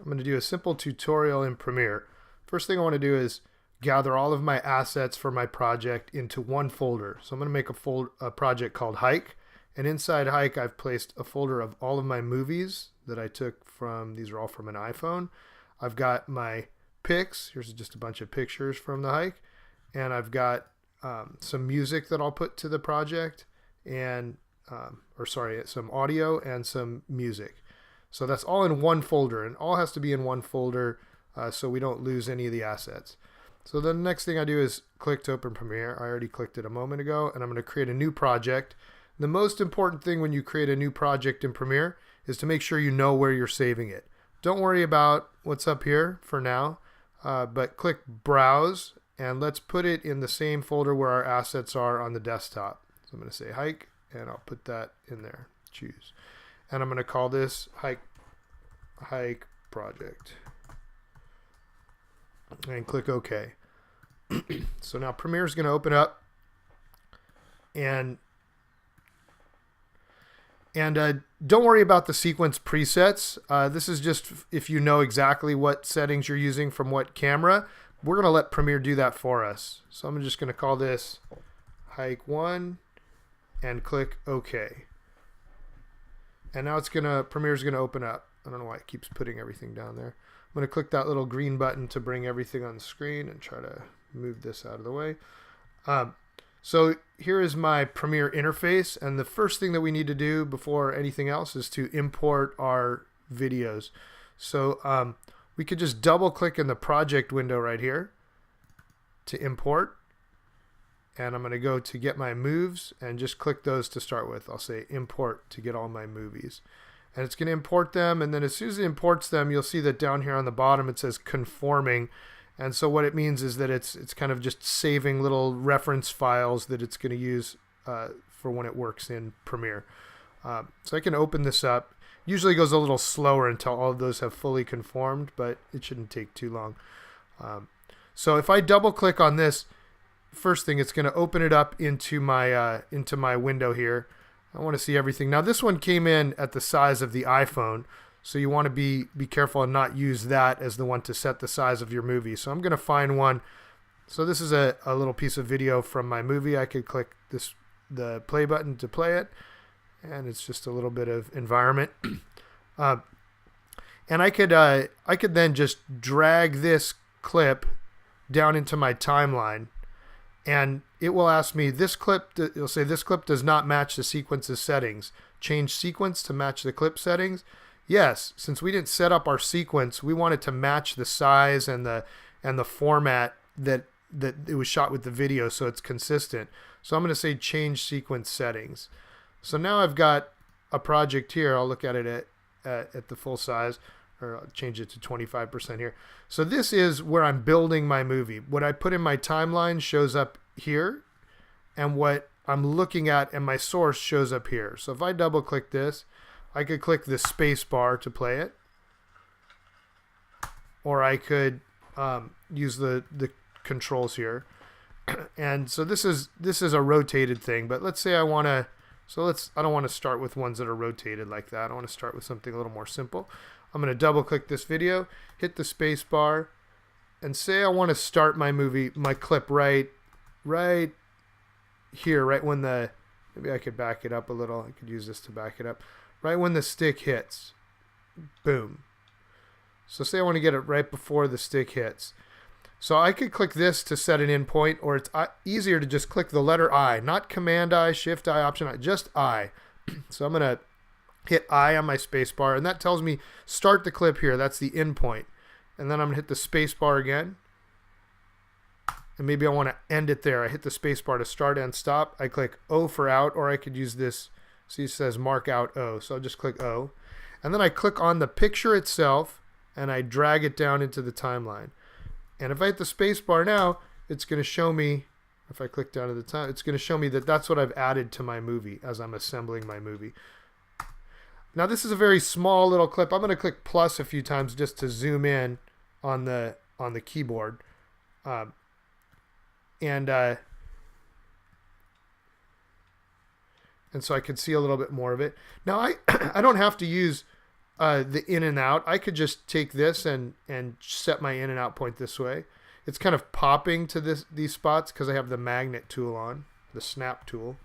I'm going to do a simple tutorial in Premiere. First thing I want to do is gather all of my assets for my project into one folder. So I'm going to make a project called Hike. And inside Hike, I've placed a folder of all of my movies that I took from, these are all from an iPhone. I've got my pics. Here's just a bunch of pictures from the hike. And I've got some music that I'll put to the project and, some audio and some music. So that's all in one folder, and all has to be in one folder so we don't lose any of the assets. So the next thing I do is click to open Premiere. I already clicked it a moment ago, and I'm going to create a new project. The most important thing when you create a new project in Premiere is to make sure you know where you're saving it. Don't worry about what's up here for now, but click Browse, and let's put it in the same folder where our assets are on the desktop. So I'm going to say Hike, and I'll put that in there. Choose. And I'm going to call this Hike Project. And click OK. So now Premiere is going to open up, and don't worry about the sequence presets. This is just if you know exactly what settings you're using from what camera. We're going to let Premiere do that for us. So I'm just going to call this Hike 1 and click OK. And now Premiere's going to open up. I don't know why it keeps putting everything down there. I'm going to click that little green button to bring everything on the screen and try to move this out of the way. So here is my Premiere interface, and the first thing that we need to do before anything else is to import our videos. So we could just double click in the project window right here to import, and I'm going to go to get my moves and just click those to start with. I'll say import to get all my movies, and it's going to import them, and then as soon as it imports them, you'll see that down here on the bottom it says Conforming. And so what it means is that it's kind of just saving little reference files that it's going to use for when it works in Premiere. So I can open this up. Usually goes a little slower until all of those have fully conformed, but it shouldn't take too long. So if I double click on this, first thing, it's going to open it up into my window here. I want to see everything. Now this one came in at the size of the iPhone, so you want to be careful and not use that as the one to set the size of your movie. So I'm going to find one. So this is a little piece of video from my movie. I could click the play button to play it, and it's just a little bit of environment. And I could then just drag this clip down into my timeline, and it will ask me, it'll say this clip does not match the sequence's settings. Change sequence to match the clip settings. Yes, since we didn't set up our sequence, we want it to match the size and the format that it was shot with the video, so it's consistent. So I'm going to say change sequence settings. So now I've got a project here. I'll look at it at the full size, or I'll change it to 25% here. So this is where I'm building my movie. What I put in my timeline shows up here, and what I'm looking at and my source shows up here. So if I double click this, I could click the Spacebar to play it, or I could use the controls here. And so this is a rotated thing, but let's say I want to. I don't want to start with ones that are rotated like that. I want to start with something a little more simple. I'm going to double click this video, hit the Spacebar, and say I want to start my clip right here, right when maybe I could back it up a little. I could use this to back it up. Right when the stick hits. Boom. So say I want to get it right before the stick hits. So I could click this to set an endpoint, or it's easier to just click the letter I, not Command I, Shift I, Option I, just I. So I'm going to hit I on my spacebar, and that tells me start the clip here. That's the endpoint. And then I'm going to hit the spacebar again. And maybe I want to end it there. I hit the spacebar to start and stop. I click O for out, or I could use this. See, it says mark out O. So I'll just click O. And then I click on the picture itself, and I drag it down into the timeline. And if I hit the spacebar now, it's going to show me, if I click down to the time, it's going to show me that that's what I've added to my movie as I'm assembling my movie. Now this is a very small little clip. I'm going to click plus a few times just to zoom in on the keyboard. And so I can see a little bit more of it. Now I don't have to use the in and out, I could just take this and set my in and out point this way. It's kind of popping to these spots because I have the magnet tool on, the snap tool.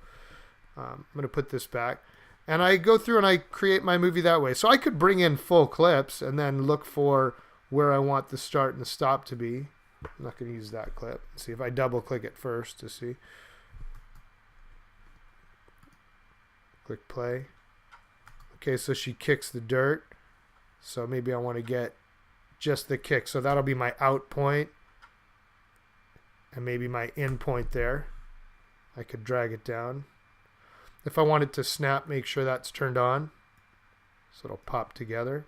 I'm going to put this back. And I go through and I create my movie that way. So I could bring in full clips and then look for where I want the start and the stop to be. I'm not going to use that clip. Let's see if I double click it first to see. Click play. Okay, so she kicks the dirt. So maybe I want to get just the kick. So that'll be my out point. And maybe my in point there. I could drag it down. If I want it to snap, make sure that's turned on. So it'll pop together.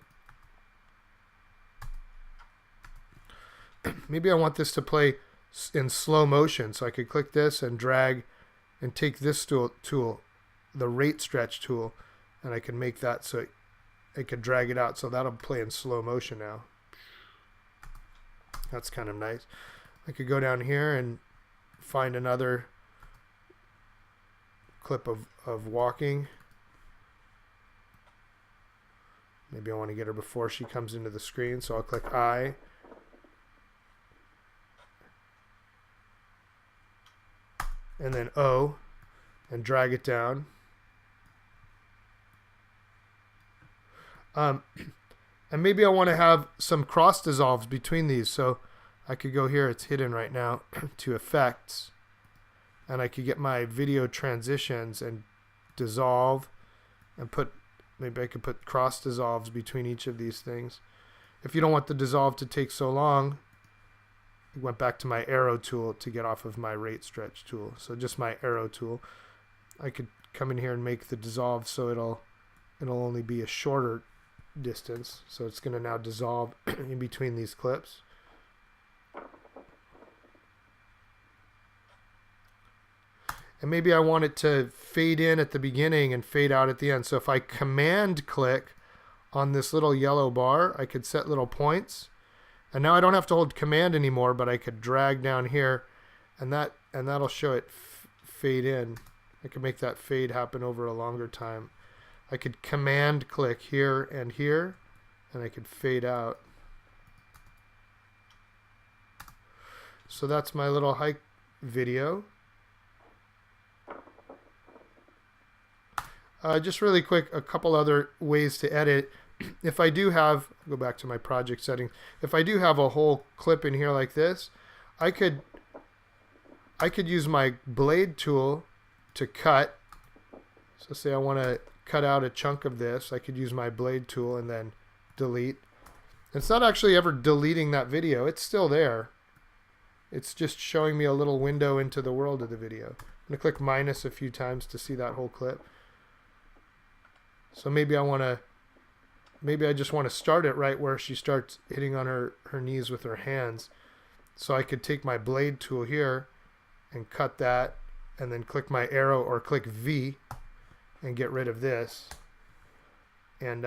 Maybe I want this to play in slow motion. So I could click this and drag and take this tool, the rate stretch tool, and I can make that so I could drag it out. So that'll play in slow motion now. That's kind of nice. I could go down here and find another clip of walking. Maybe I want to get her before she comes into the screen, so I'll click I. And then O, and drag it down. And maybe I want to have some cross dissolves between these, so I could go here, it's hidden right now, to effects, and I could get my video transitions and dissolve and put, maybe I could put cross dissolves between each of these things. If you don't want the dissolve to take so long, I went back to my arrow tool to get off of my rate stretch tool. So just my arrow tool. I could come in here and make the dissolve so it'll only be a shorter distance. So it's going to now dissolve in between these clips. And maybe I want it to fade in at the beginning and fade out at the end. So if I command click on this little yellow bar, I could set little points. And now I don't have to hold command anymore, but I could drag down here and that'll show it fade in. I could make that fade happen over a longer time. I could command click here, and I could fade out. So that's my little hike video. Just really quick, a couple other ways to edit. If I do have, go back to my project settings. If I do have a whole clip in here like this, I could use my blade tool to cut. So say I want to cut out a chunk of this, I could use my blade tool and then delete. It's not actually ever deleting that video. It's still there. It's just showing me a little window into the world of the video. I'm going to click minus a few times to see that whole clip. So maybe I just want to start it right where she starts hitting on her knees with her hands. So I could take my blade tool here and cut that, and then click my arrow or click V and get rid of this. And